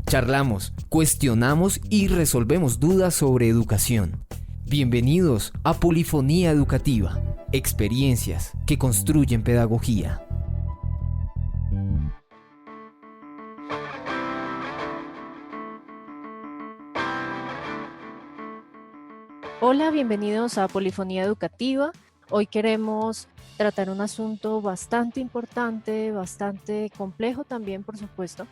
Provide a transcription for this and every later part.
Charlamos, cuestionamos y resolvemos dudas sobre educación. Bienvenidos a Polifonía Educativa, experiencias que construyen pedagogía. Hola, bienvenidos a Polifonía Educativa. Hoy queremos tratar un asunto bastante importante, bastante complejo también, por supuesto,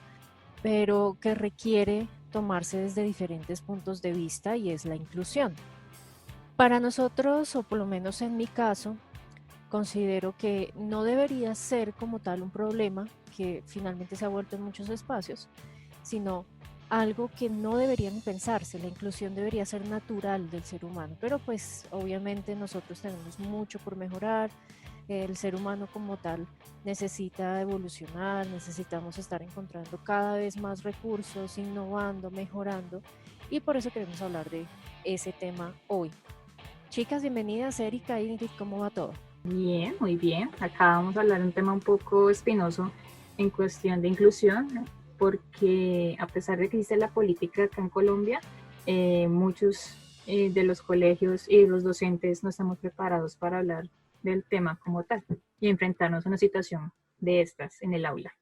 pero que requiere tomarse desde diferentes puntos de vista y es la inclusión. Para nosotros, o por lo menos en mi caso, considero que no debería ser como tal un problema que finalmente se ha vuelto en muchos espacios, sino algo que no debería ni pensarse. La inclusión debería ser natural del ser humano, pero pues obviamente nosotros tenemos mucho por mejorar. El ser humano como tal necesita evolucionar, necesitamos estar encontrando cada vez más recursos, innovando, mejorando, y por eso queremos hablar de ese tema hoy. Chicas, bienvenidas. Erika, Ingrid, ¿cómo va todo? Bien, muy bien. Acá vamos a hablar de un tema un poco espinoso en cuestión de inclusión, ¿no? Porque a pesar de que existe la política acá en Colombia, muchos de los colegios y de los docentes no estamos preparados para hablar del tema como tal y enfrentarnos a una situación de estas en el aula.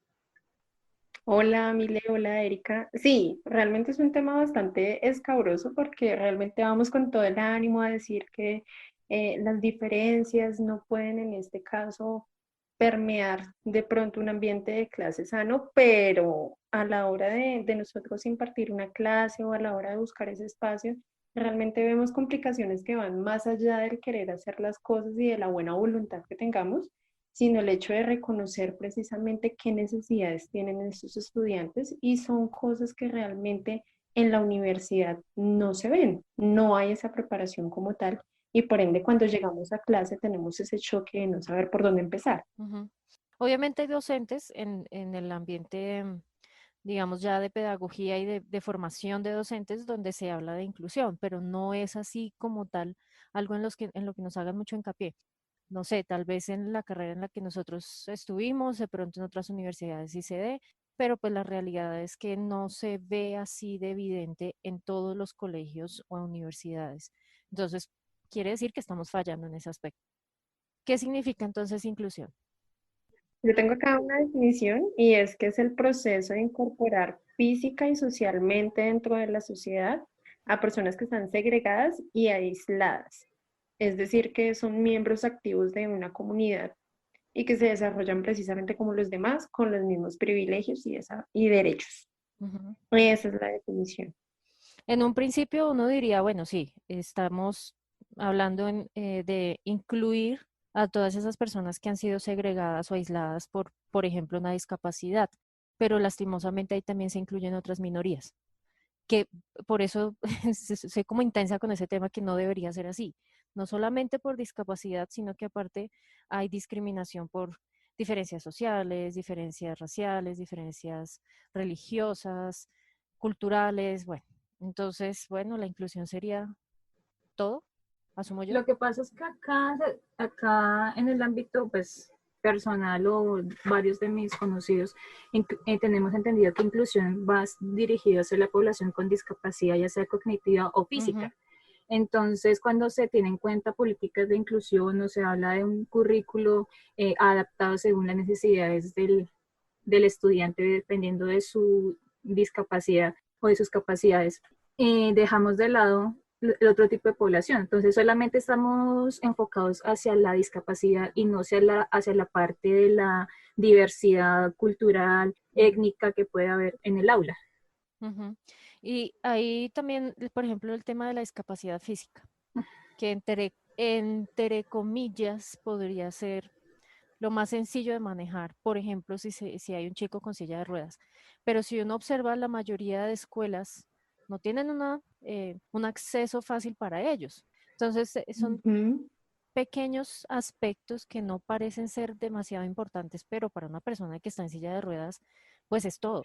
Hola, Mile, hola, Erika. Sí, realmente es un tema bastante escabroso porque realmente vamos con todo el ánimo a decir que las diferencias no pueden en este caso permear de pronto un ambiente de clase sano, pero a la hora de nosotros impartir una clase o a la hora de buscar ese espacio, realmente vemos complicaciones que van más allá del querer hacer las cosas y de la buena voluntad que tengamos, sino el hecho de reconocer precisamente qué necesidades tienen estos estudiantes y son cosas que realmente en la universidad no se ven, no hay esa preparación como tal y por ende cuando llegamos a clase tenemos ese choque de no saber por dónde empezar. Ujú. Obviamente hay docentes en el ambiente, digamos, ya de pedagogía y de formación de docentes donde se habla de inclusión, pero no es así como tal algo en lo que nos hagan mucho hincapié. No sé, tal vez en la carrera en la que nosotros estuvimos, de pronto en otras universidades sí se dé, pero pues la realidad es que no se ve así de evidente en todos los colegios o universidades. Entonces, quiere decir que estamos fallando en ese aspecto. ¿Qué significa entonces inclusión? Yo tengo acá una definición y es que es el proceso de incorporar física y socialmente dentro de la sociedad a personas que están segregadas y aisladas. Es decir, que son miembros activos de una comunidad y que se desarrollan precisamente como los demás, con los mismos privilegios y derechos. Ujú. Esa es la definición. En un principio uno diría, bueno, sí, estamos hablando de incluir a todas esas personas que han sido segregadas o aisladas por ejemplo, una discapacidad, pero lastimosamente ahí también se incluyen otras minorías, que por eso soy como intensa con ese tema que no debería ser así, no solamente por discapacidad, sino que aparte hay discriminación por diferencias sociales, diferencias raciales, diferencias religiosas, culturales, bueno. Entonces, bueno, la inclusión sería todo, asumo yo. Lo que pasa es que acá en el ámbito pues, personal o varios de mis conocidos, tenemos entendido que inclusión va dirigida hacia la población con discapacidad, ya sea cognitiva o Ujú. física. Entonces, cuando se tienen en cuenta políticas de inclusión o se habla de un currículo adaptado según las necesidades del estudiante, dependiendo de su discapacidad o de sus capacidades, dejamos de lado el otro tipo de población. Entonces solamente estamos enfocados hacia la discapacidad y no hacia la parte de la diversidad cultural, étnica que puede haber en el aula. Ujú. Y ahí también, por ejemplo, el tema de la discapacidad física, que entre comillas podría ser lo más sencillo de manejar. Por ejemplo, si hay un chico con silla de ruedas. Pero si uno observa, la mayoría de escuelas no tienen un acceso fácil para ellos. Entonces, son Ujú. pequeños aspectos que no parecen ser demasiado importantes, pero para una persona que está en silla de ruedas, pues es todo,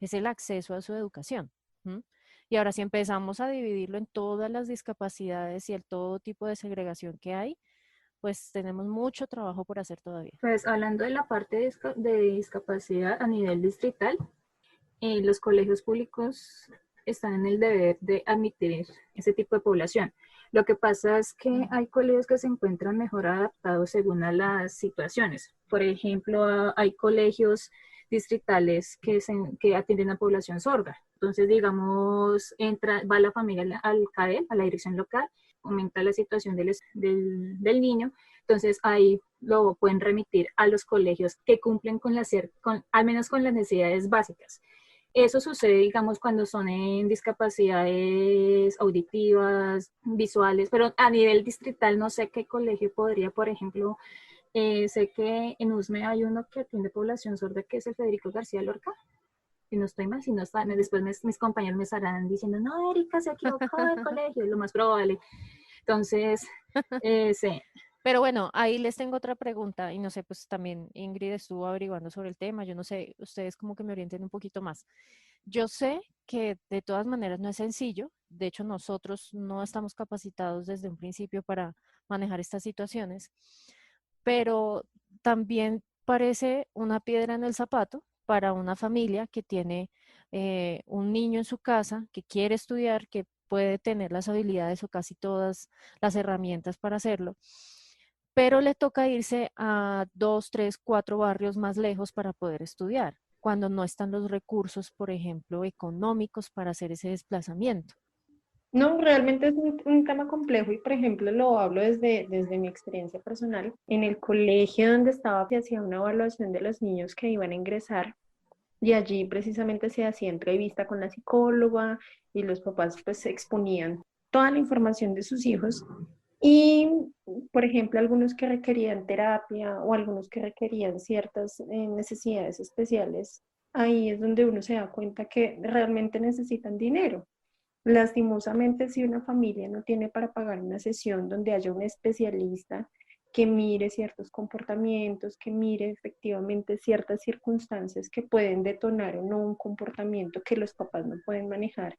es el acceso a su educación. ¿M? Y ahora si empezamos a dividirlo en todas las discapacidades y el todo tipo de segregación que hay, pues tenemos mucho trabajo por hacer todavía. Pues hablando de la parte de discapacidad a nivel distrital, los colegios públicos están en el deber de admitir ese tipo de población. Lo que pasa es que hay colegios que se encuentran mejor adaptados según a las situaciones. Por ejemplo, hay colegios distritales que atienden a población sorda. Entonces, digamos, va la familia al CADEL, a la dirección local, aumenta la situación del niño, entonces ahí lo pueden remitir a los colegios que cumplen al menos con las necesidades básicas. Eso sucede, digamos, cuando son en discapacidades auditivas, visuales, pero a nivel distrital no sé qué colegio podría, por ejemplo, sé que en USME hay uno que atiende población sorda, que es el Federico García Lorca. Si no estoy mal, si no está, después mis compañeros me estarán diciendo, no, Erika, se equivocó del colegio, es lo más probable. Entonces, sí. Pero bueno, ahí les tengo otra pregunta y no sé, pues también Ingrid estuvo averiguando sobre el tema, yo no sé, ustedes como que me orienten un poquito más. Yo sé que de todas maneras no es sencillo, de hecho nosotros no estamos capacitados desde un principio para manejar estas situaciones, pero también parece una piedra en el zapato para una familia que tiene un niño en su casa, que quiere estudiar, que puede tener las habilidades o casi todas las herramientas para hacerlo, pero le toca irse a 2, 3, 4 barrios más lejos para poder estudiar, cuando no están los recursos, por ejemplo, económicos para hacer ese desplazamiento. No, realmente es un tema complejo y, por ejemplo, lo hablo desde mi experiencia personal. En el colegio donde estaba se hacía una evaluación de los niños que iban a ingresar y allí precisamente se hacía entrevista con la psicóloga y los papás pues exponían toda la información de sus hijos y, por ejemplo, algunos que requerían terapia o algunos que requerían ciertas necesidades especiales, ahí es donde uno se da cuenta que realmente necesitan dinero. Lastimosamente, si una familia no tiene para pagar una sesión donde haya un especialista que mire ciertos comportamientos, que mire efectivamente ciertas circunstancias que pueden detonar o no un comportamiento que los papás no pueden manejar,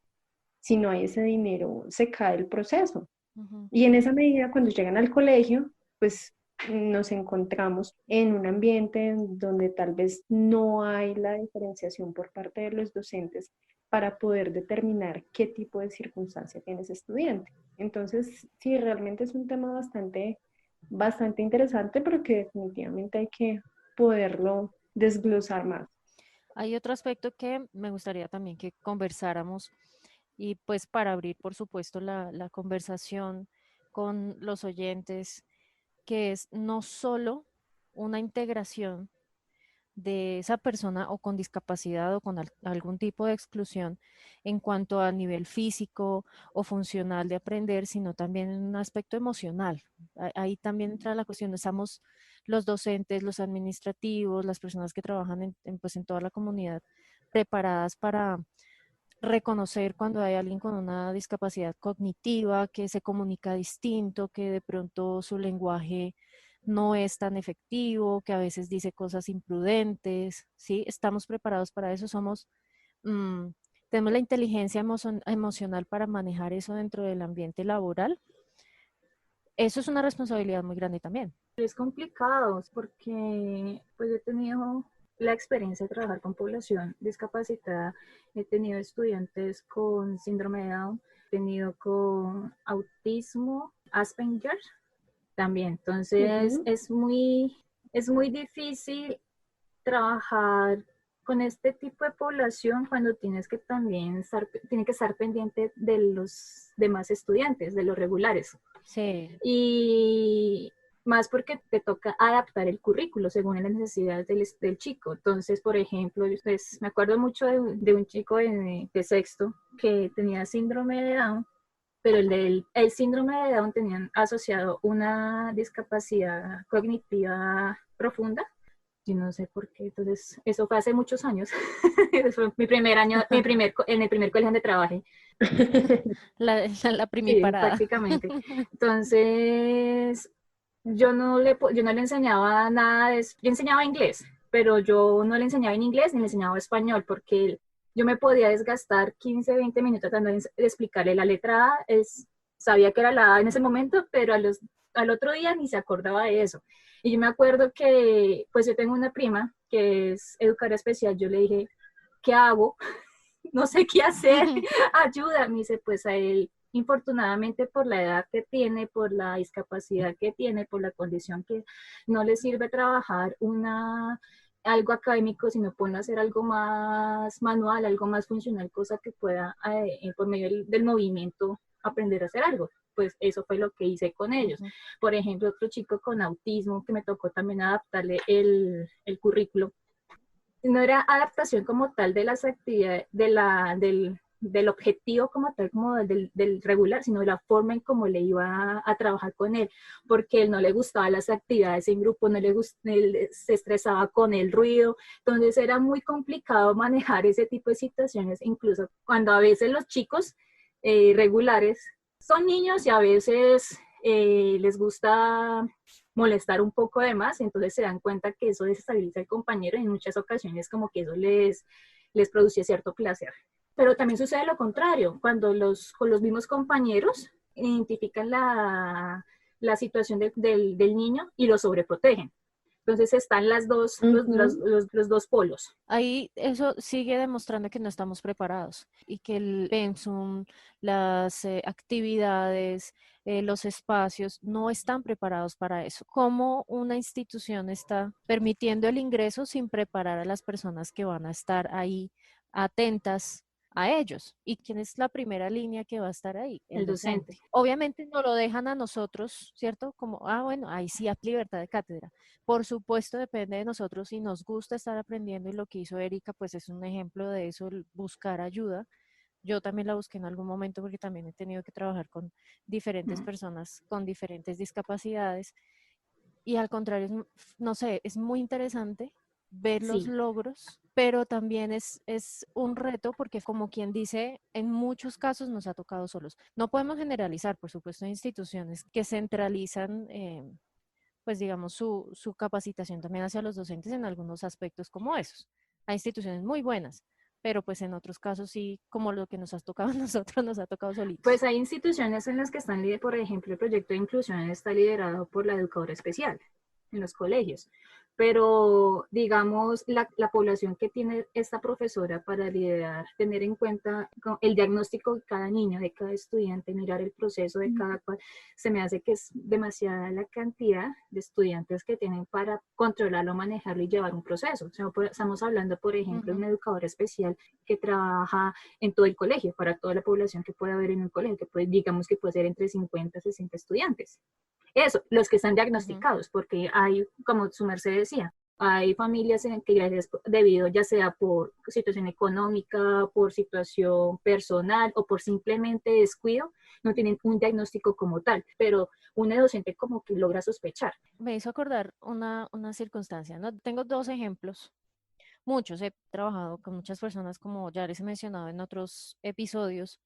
si no hay ese dinero, se cae el proceso. Ujú. Y en esa medida, cuando llegan al colegio, pues nos encontramos en un ambiente donde tal vez no hay la diferenciación por parte de los docentes para poder determinar qué tipo de circunstancia tiene ese estudiante. Entonces, sí, realmente es un tema bastante interesante, pero que definitivamente hay que poderlo desglosar más. Hay otro aspecto que me gustaría también que conversáramos y pues para abrir, por supuesto, la conversación con los oyentes, que es no solo una integración de esa persona o con discapacidad o con algún tipo de exclusión en cuanto a nivel físico o funcional de aprender, sino también en un aspecto emocional. Ahí también entra la cuestión, estamos los docentes, los administrativos, las personas que trabajan pues en toda la comunidad preparadas para reconocer cuando hay alguien con una discapacidad cognitiva, que se comunica distinto, que de pronto su lenguaje no es tan efectivo, que a veces dice cosas imprudentes, ¿sí? Estamos preparados para eso, mm, tenemos la inteligencia emocional para manejar eso dentro del ambiente laboral. Eso es una responsabilidad muy grande también. Es complicado porque pues he tenido la experiencia de trabajar con población discapacitada, he tenido estudiantes con síndrome de Down, he tenido con autismo, Asperger también, entonces Ujú. es muy difícil trabajar con este tipo de población cuando tiene que estar pendiente de los demás estudiantes, de los regulares. Sí. Y más porque te toca adaptar el currículo según las necesidades del chico. Entonces, por ejemplo, pues, me acuerdo mucho de un chico de sexto que tenía síndrome de Down, pero el síndrome de Down tenían asociado una discapacidad cognitiva profunda. Yo no sé por qué, entonces eso fue hace muchos años. Eso fue mi primer año, en el primer colegio donde trabajé. La Sí, primiparada. prácticamente. Entonces, yo no le enseñaba nada, yo enseñaba inglés, pero yo no le enseñaba en inglés ni le enseñaba español, porque yo me podía desgastar 15, 20 minutos tratando de explicarle la letra A, sabía que era la A en ese momento, pero al otro día ni se acordaba de eso. Y yo me acuerdo que, pues yo tengo una prima que es educadora especial, yo le dije, ¿qué hago? No sé qué hacer, ayuda. Me dice, pues a él, infortunadamente por la edad que tiene, por la discapacidad que tiene, por la condición que no le sirve trabajar algo académico, sino pone a hacer algo más manual, algo más funcional, cosa que pueda, por medio del movimiento, aprender a hacer algo. Pues eso fue lo que hice con ellos. Por ejemplo, otro chico con autismo que me tocó también adaptarle el currículo. No era adaptación como tal de las actividades, del objetivo como tal, como del regular, sino de la forma en cómo le iba a trabajar con él, porque él no le gustaban las actividades en grupo, él se estresaba con el ruido, entonces era muy complicado manejar ese tipo de situaciones, incluso cuando a veces los chicos regulares son niños y a veces les gusta molestar un poco de más, entonces se dan cuenta que eso desestabiliza al compañero y en muchas ocasiones como que eso les produce cierto placer. Pero también sucede lo contrario, cuando con los mismos compañeros identifican la situación del niño y lo sobreprotegen. Entonces están los dos polos. Ahí eso sigue demostrando que no estamos preparados y que el pensum, las actividades, los espacios no están preparados para eso. ¿Cómo una institución está permitiendo el ingreso sin preparar a las personas que van a estar ahí atentas a ellos? ¿Y quién es la primera línea que va a estar ahí? El docente. Obviamente no lo dejan a nosotros, ¿cierto? Como, bueno, ahí sí hay libertad de cátedra. Por supuesto, depende de nosotros si nos gusta estar aprendiendo y lo que hizo Erika, pues es un ejemplo de eso, el buscar ayuda. Yo también la busqué en algún momento porque también he tenido que trabajar con diferentes personas con diferentes discapacidades y al contrario, no sé, es muy interesante ver los logros, pero también es un reto porque como quien dice, en muchos casos nos ha tocado solos. No podemos generalizar, por supuesto, hay instituciones que centralizan pues digamos, su capacitación también hacia los docentes en algunos aspectos como esos. Hay instituciones muy buenas, pero pues en otros casos sí, como lo que nos ha tocado a nosotros, nos ha tocado solitos. Pues hay instituciones en las que están, por ejemplo, el proyecto de inclusión está liderado por la educadora especial en los colegios, pero digamos la población que tiene esta profesora para liderar, tener en cuenta el diagnóstico de cada niño, de cada estudiante, mirar el proceso de cada cual, se me hace que es demasiada la cantidad de estudiantes que tienen para controlarlo, manejarlo y llevar un proceso. O sea, estamos hablando, por ejemplo, de una educadora especial que trabaja en todo el colegio, para toda la población que puede haber en un colegio, que digamos que puede ser entre 50 y 60 estudiantes. Eso, los que están diagnosticados, porque hay, como su merced decía, hay familias en que debido ya sea por situación económica, por situación personal o por simplemente descuido, no tienen un diagnóstico como tal, pero una docente como que logra sospechar. Me hizo acordar una circunstancia, ¿no? Tengo dos ejemplos. Muchos, he trabajado con muchas personas, como ya les he mencionado en otros episodios.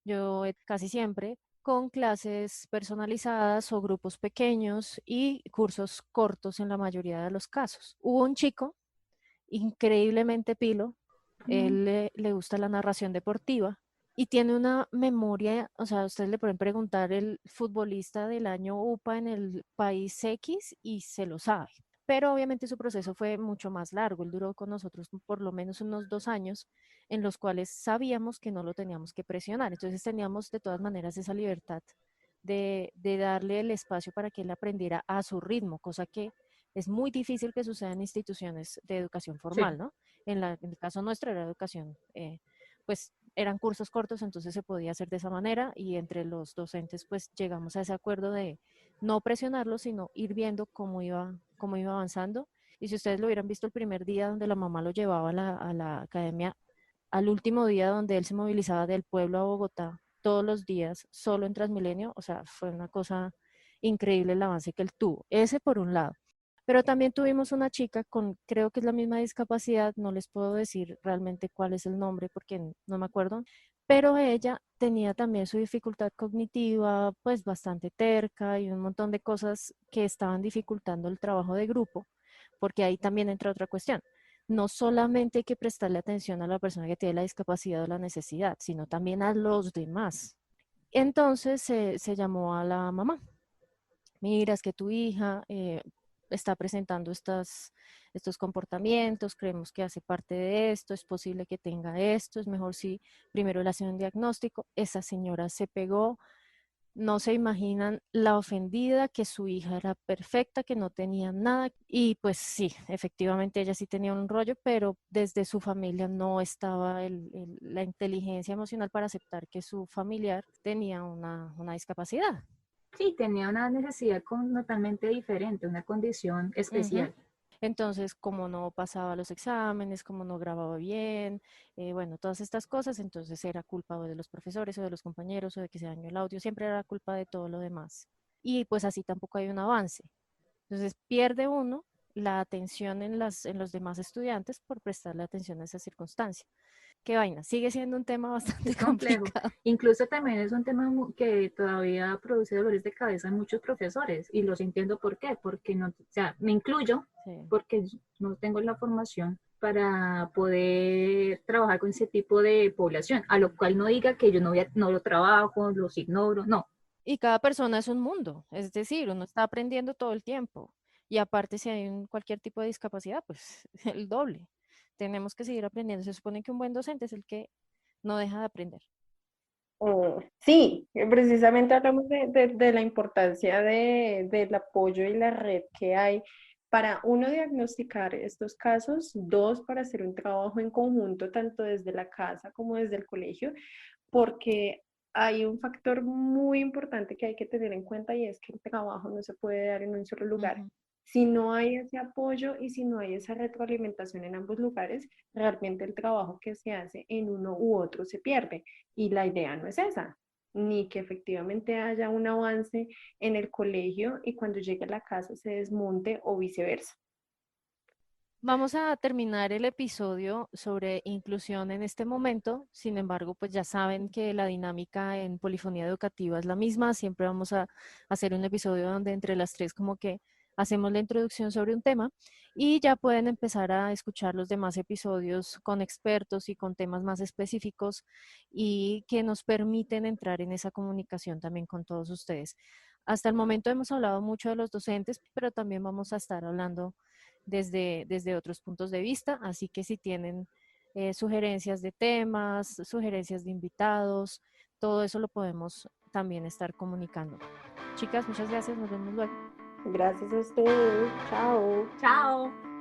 Yo casi siempre con clases personalizadas o grupos pequeños y cursos cortos en la mayoría de los casos. Hubo un chico increíblemente pilo, él le gusta la narración deportiva y tiene una memoria, o sea, ustedes le pueden preguntar el futbolista del año UPA en el país X y se lo sabe. Pero obviamente su proceso fue mucho más largo. Él duró con nosotros por lo menos unos 2 años en los cuales sabíamos que no lo teníamos que presionar. Entonces teníamos de todas maneras esa libertad de darle el espacio para que él aprendiera a su ritmo, cosa que es muy difícil que suceda en instituciones de educación formal, sí. ¿No? En el caso nuestro era educación, pues eran cursos cortos, entonces se podía hacer de esa manera y entre los docentes pues llegamos a ese acuerdo de no presionarlo, sino ir viendo cómo iba avanzando. Y si ustedes lo hubieran visto el primer día donde la mamá lo llevaba a la academia, al último día donde él se movilizaba del pueblo a Bogotá, todos los días, solo en Transmilenio, o sea, fue una cosa increíble el avance que él tuvo. Ese por un lado. Pero también tuvimos una chica con, creo que es la misma discapacidad, no les puedo decir realmente cuál es el nombre porque no me acuerdo, pero ella tenía también su dificultad cognitiva, pues bastante terca y un montón de cosas que estaban dificultando el trabajo de grupo, porque ahí también entra otra cuestión. No solamente hay que prestarle atención a la persona que tiene la discapacidad o la necesidad, sino también a los demás. Entonces se llamó a la mamá. Mira, es que tu hija está presentando estos comportamientos, creemos que hace parte de esto, es posible que tenga esto, es mejor si primero le hacen un diagnóstico. Esa señora se pegó, no se imaginan la ofendida, que su hija era perfecta, que no tenía nada. Y pues sí, efectivamente ella sí tenía un rollo, pero desde su familia no estaba la inteligencia emocional para aceptar que su familiar tenía una discapacidad. Sí, tenía una necesidad totalmente diferente, una condición Ujú. especial. Entonces, como no pasaba los exámenes, como no grababa bien, bueno, todas estas cosas, entonces era culpa o de los profesores o de los compañeros o de que se dañó el audio, siempre era culpa de todo lo demás. Y pues así tampoco hay un avance. Entonces pierde uno la atención en los demás estudiantes por prestarle atención a esa circunstancia. Qué vaina, sigue siendo un tema bastante Es complejo. complicado. Incluso también es un tema que todavía produce dolores de cabeza en muchos profesores y los entiendo por qué, porque no, o sea, me incluyo Sí. porque no tengo la formación para poder trabajar con ese tipo de población, a lo cual no diga que yo no lo trabajo, los ignoro, no. Y cada persona es un mundo, es decir, uno está aprendiendo todo el tiempo. Y aparte, si hay cualquier tipo de discapacidad, pues el doble. Tenemos que seguir aprendiendo. Se supone que un buen docente es el que no deja de aprender. Sí, precisamente hablamos de la importancia del apoyo y la red que hay para uno diagnosticar estos casos, dos, para hacer un trabajo en conjunto, tanto desde la casa como desde el colegio, porque hay un factor muy importante que hay que tener en cuenta y es que el trabajo no se puede dar en un solo lugar. Ujú. Si no hay ese apoyo y si no hay esa retroalimentación en ambos lugares, realmente el trabajo que se hace en uno u otro se pierde. Y la idea no es esa, ni que efectivamente haya un avance en el colegio y cuando llegue a la casa se desmonte o viceversa. Vamos a terminar el episodio sobre inclusión en este momento. Sin embargo, pues ya saben que la dinámica en polifonía educativa es la misma. Siempre vamos a hacer un episodio donde entre las tres como que hacemos la introducción sobre un tema y ya pueden empezar a escuchar los demás episodios con expertos y con temas más específicos y que nos permiten entrar en esa comunicación también con todos ustedes. Hasta el momento hemos hablado mucho de los docentes, pero también vamos a estar hablando desde otros puntos de vista, así que si tienen sugerencias de temas, sugerencias de invitados, todo eso lo podemos también estar comunicando. Chicas, muchas gracias, nos vemos luego. Gracias a ustedes. Chao. Chao.